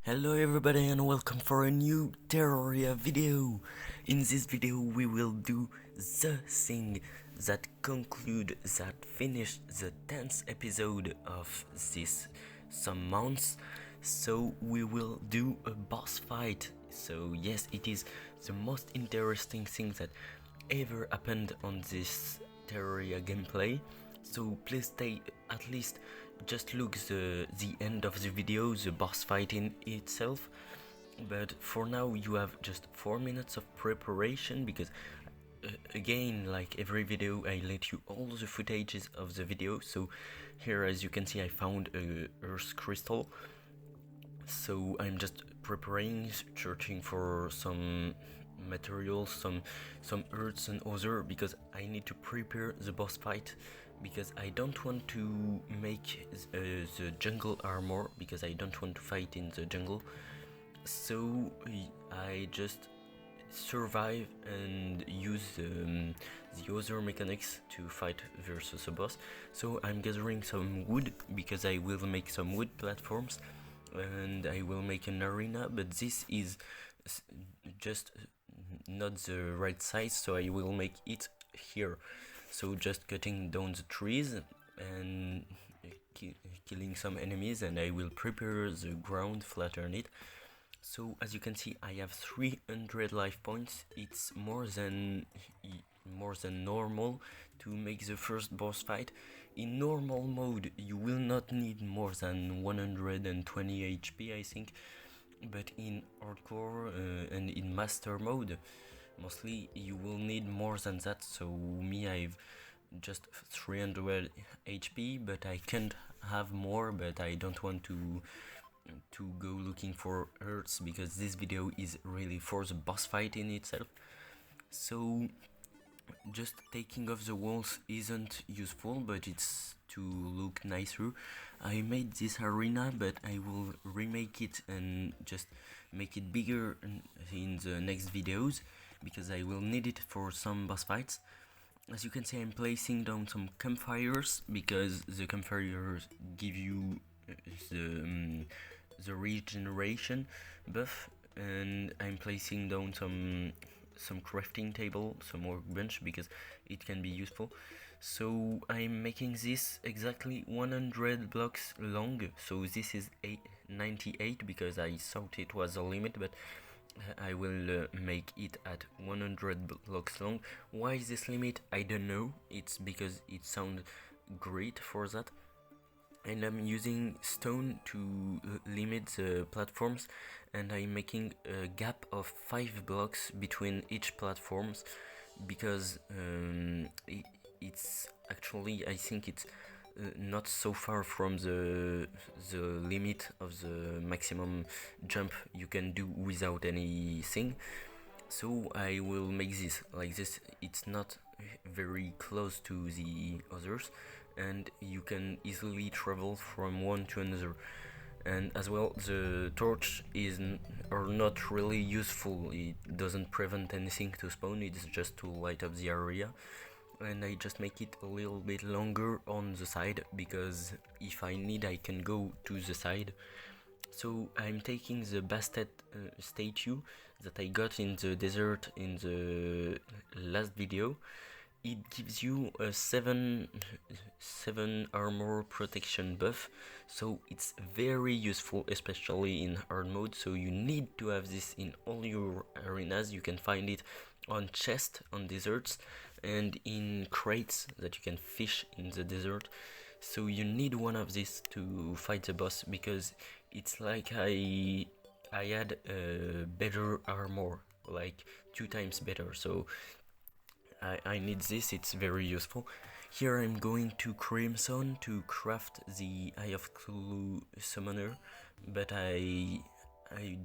Hello everybody and welcome for a new Terraria video. In this video we will do the thing that finish the 10th episode of this some months. So we will do a boss fight. So yes, it is the most interesting thing that ever happened on this Terraria gameplay. So please stay, at least just look the end of the video, the boss fight in itself. But for now you have just 4 minutes of preparation, because again, like every video, I let you all the footages of the video. So here, as you can see, I found a earth crystal, so I'm just preparing, searching for some materials, some earths and other, because I need to prepare the boss fight, because I don't want to make the jungle armor, because I don't want to fight in the jungle. So I just survive and use the other mechanics to fight versus a boss. So I'm gathering some wood, because I will make some wood platforms and I will make an arena, but this is just not the right size, so I will make it here. So just cutting down the trees and killing some enemies, and I will prepare the ground, flatten it. So as you can see, I have 300 life points. It's more than normal to make the first boss fight. In normal mode you will not need more than 120 HP, I think, but in hardcore and in master mode mostly you will need more than that. So me, I've just 300 HP, but I can't have more, but I don't want to go looking for earths, because this video is really for the boss fight in itself. So just taking off the walls isn't useful, but it's to look nicer. I made this arena, but I will remake it and just make it bigger in the next videos, because I will need it for some boss fights. As you can see, I'm placing down some campfires, because the campfires give you the regeneration buff, and I'm placing down some crafting table, some workbench, because it can be useful. So I'm making this exactly 100 blocks long, so this is 98, because I thought it was a limit, but I will make it at 100 blocks long. Why is this limit? I don't know. It's because it sounds great for that. And I'm using stone to limit the platforms, and I'm making a gap of 5 blocks between each platforms, because it's actually, I think it's not so far from the limit of the maximum jump you can do without anything. So I will make this like this. It's not very close to the others, and you can easily travel from one to another. And as well, the torch are not really useful. It doesn't prevent anything to spawn, it's just to light up the area. And I just make it a little bit longer on the side, because if I need, I can go to the side. So I'm taking the Bastet statue that I got in the desert in the last video. It gives you a 7 armor protection buff, so it's very useful, especially in hard mode. So you need to have this in all your arenas. You can find it on chests on deserts and in crates that you can fish in the desert. So you need one of these to fight the boss, because it's like I had a better armor, like 2 times better. So I need this, it's very useful. Here I'm going to Crimson to craft the Eye of Cthulhu Summoner, but I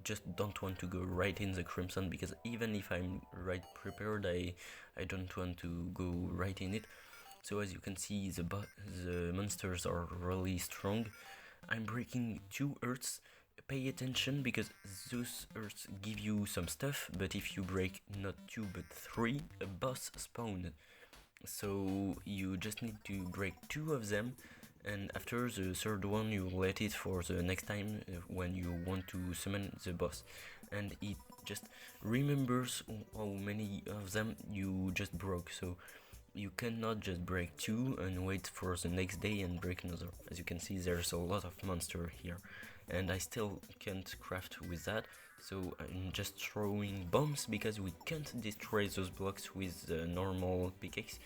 just don't want to go right in the Crimson, because even if I'm right prepared, I don't want to go right in it. So as you can see, the monsters are really strong. I'm breaking 2 earths. Pay attention, because those earths give you some stuff, but if you break not 2 but 3, a boss spawned. So you just need to break 2 of them, and after the third one you let it for the next time when you want to summon the boss, and it just remembers how many of them you just broke. So you cannot just break 2 and wait for the next day and break another. As you can see, there's a lot of monster here, and I still can't craft with that, so I'm just throwing bombs because we can't destroy those blocks with the normal pickaxe.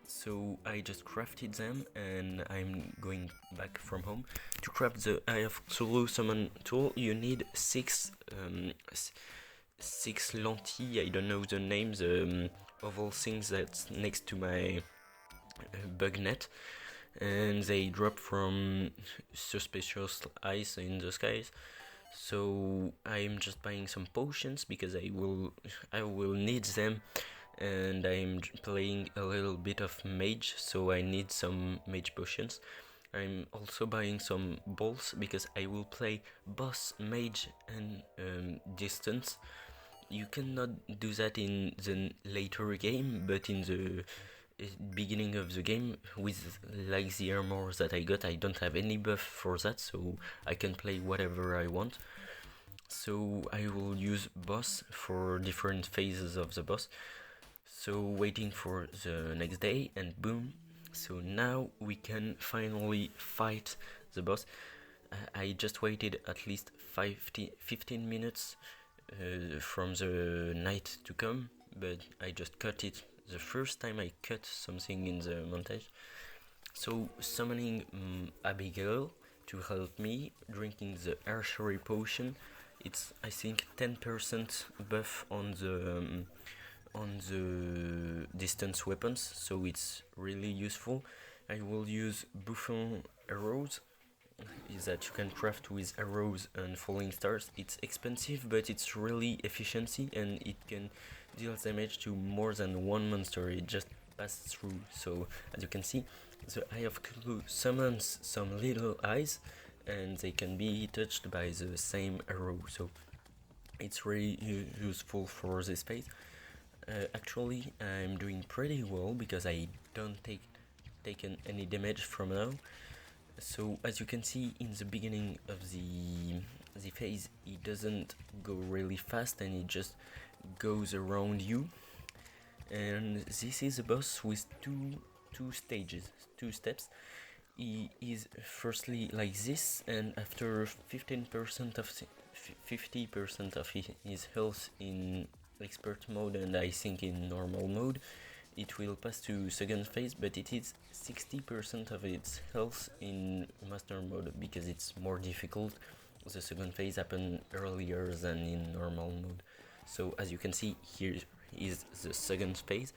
So I just crafted them, and I'm going back from home to craft the Eye of Cthulhu summon tool. You need 6 lentilles, I don't know the names, oval things that's next to my bug net, and they drop from suspicious eyes in the skies. So I'm just buying some potions because I will need them, and I'm playing a little bit of mage, so I need some mage potions. I'm also buying some balls because I will play boss, mage, and distance. You cannot do that in the later game, but in the beginning of the game with like the armor that I got, I don't have any buff for that, so I can play whatever I want. So I will use boss for different phases of the boss. So waiting for the next day, and boom. So now we can finally fight the boss. I just waited at least 15 minutes from the night to come, but I just cut it the first time I cut something in the montage. So summoning Abigail to help me, drinking the archery potion. It's, I think, 10% buff on the distance weapons, so it's really useful. I will use Bouffon arrows, is that you can craft with arrows and falling stars. It's expensive, but it's really efficiency, and it can deal damage to more than one monster. It just passes through. So as you can see, the Eye of Cthulhu summons some little eyes, and they can be touched by the same arrow. So it's really useful for this phase. Actually, I'm doing pretty well because I don't taken any damage from now. So as you can see, in the beginning of the phase, it doesn't go really fast, and it just goes around you. And this is a boss with two stages, 2 steps. He is firstly like this, and after 50% of his health in expert mode, and I think in normal mode, it will pass to second phase, but it is 60% of its health in master mode because it's more difficult. The second phase happened earlier than in normal mode. So as you can see, here is the second phase.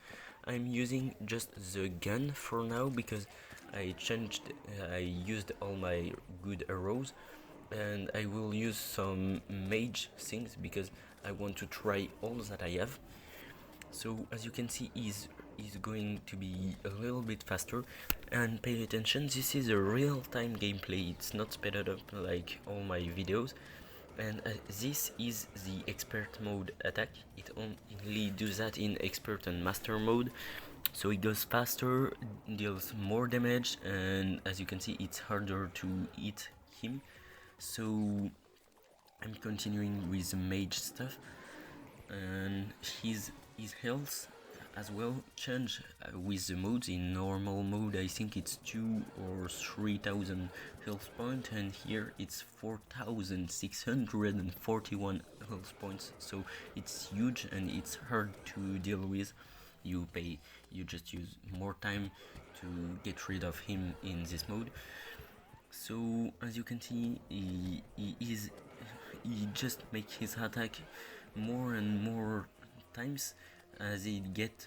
I'm using just the gun for now because I used all my good arrows, and I will use some mage things because I want to try all that I have. So as you can see, is going to be a little bit faster, and pay attention, this is a real-time gameplay, it's not speeded up like all my videos. And this is the expert mode attack. It only does that in expert and master mode, so it goes faster, deals more damage, and as you can see, it's harder to hit him. So I'm continuing with the mage stuff, and his health as well change with the modes. In normal mode I think it's 2 or 3,000 health points, and here it's 4,641 health points, so it's huge and it's hard to deal with. You just use more time to get rid of him in this mode. So as you can see, he just make his attack more and more times as he get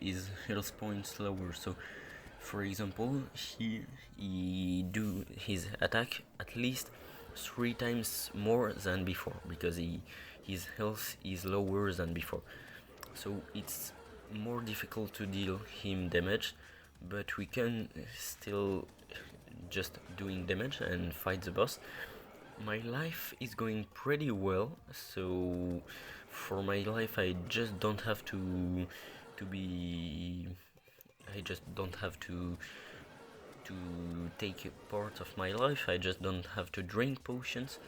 his health points lower. So for example, he do his attack at least 3 times more than before because his health is lower than before. So it's more difficult to deal him damage, but we can still just doing damage and fight the boss. My life is going pretty well, so for my life I just don't have to to take a part of my life. I just don't have to drink potions.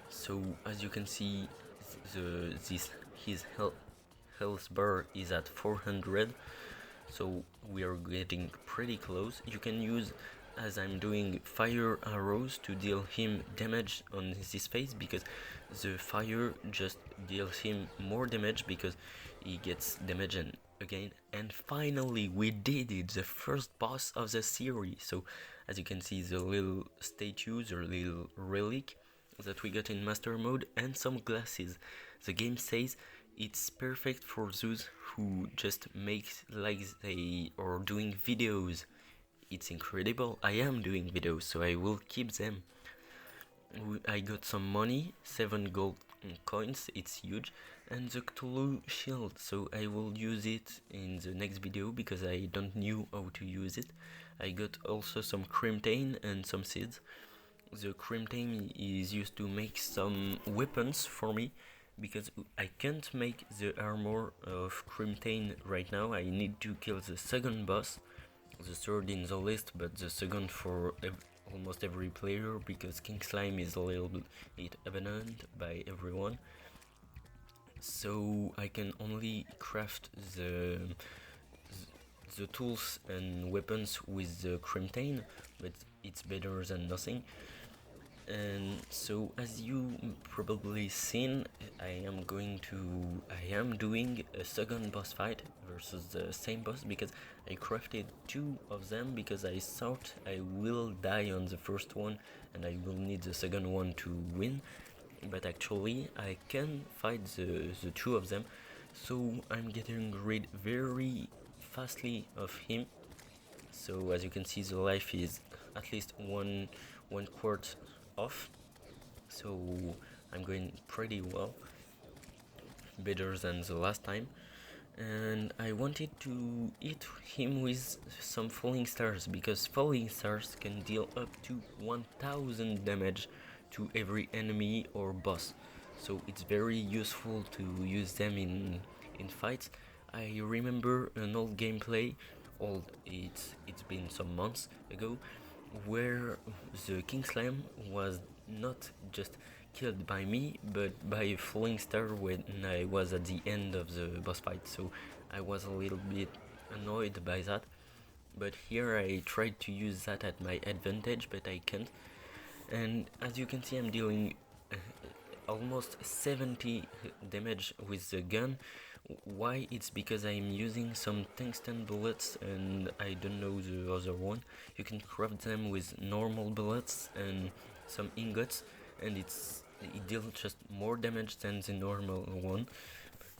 So as you can see, his health bar is at 400, so we are getting pretty close. You can use, as I'm doing, fire arrows to deal him damage on his face, because the fire just deals him more damage because he gets damage again. And finally we did it, the first boss of the series. So as you can see, the little statues or little relic that we got in master mode and some glasses. The game says it's perfect for those who just make like they are doing videos. It's incredible. I am doing videos, so I will keep them. I got some money, 7 gold coins, it's huge, and the Cthulhu shield, so I will use it in the next video because I don't knew how to use it. I got also some crimtane and some seeds. The crimtane is used to make some weapons for me, because I can't make the armor of crimtane right now. I need to kill the second boss, the third in the list, but the second for almost every player, because King Slime is a little bit abandoned by everyone. So I can only craft the tools and weapons with the crimtane, but it's better than nothing. And so, as you probably seen, I am doing a second boss fight versus the same boss, because I crafted 2 of them, because I thought I will die on the first one and I will need the second one to win, but actually I can fight the 2 of them. So I'm getting rid very fastly of him. So as you can see, the life is at least one quart off, so I'm going pretty well, better than the last time. And I wanted to hit him with some falling stars, because falling stars can deal up to 1000 damage to every enemy or boss, so it's very useful to use them in fights. I remember an old gameplay, it's been some months ago, where the King Slam was not just killed by me, but by a falling star when I was at the end of the boss fight, so I was a little bit annoyed by that. But here I tried to use that at my advantage, but I can't. And as you can see, I'm dealing almost 70 damage with the gun. Why? It's because I'm using some tungsten bullets and I don't know the other one. You can craft them with normal bullets and some ingots, and it deals just more damage than the normal one,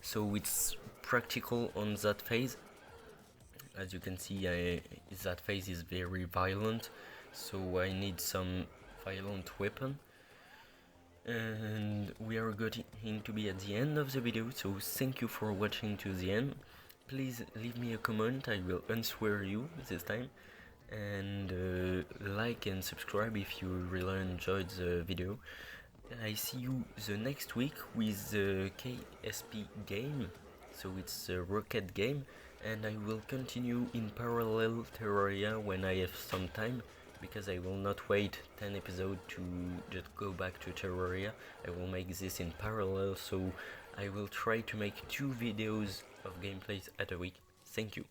so it's practical on that phase. As you can see, that phase is very violent, so I need some violent weapon. And we are going to be at the end of the video, so thank you for watching to the end. Please leave me a comment, I will answer you this time, and like and subscribe if you really enjoyed the video. I see you the next week with the KSP game, so it's a rocket game, and I will continue in parallel Terraria when I have some time, because I will not wait 10 episodes to just go back to Terraria. I will make this in parallel, so I will try to make 2 videos of gameplays at a week. Thank you.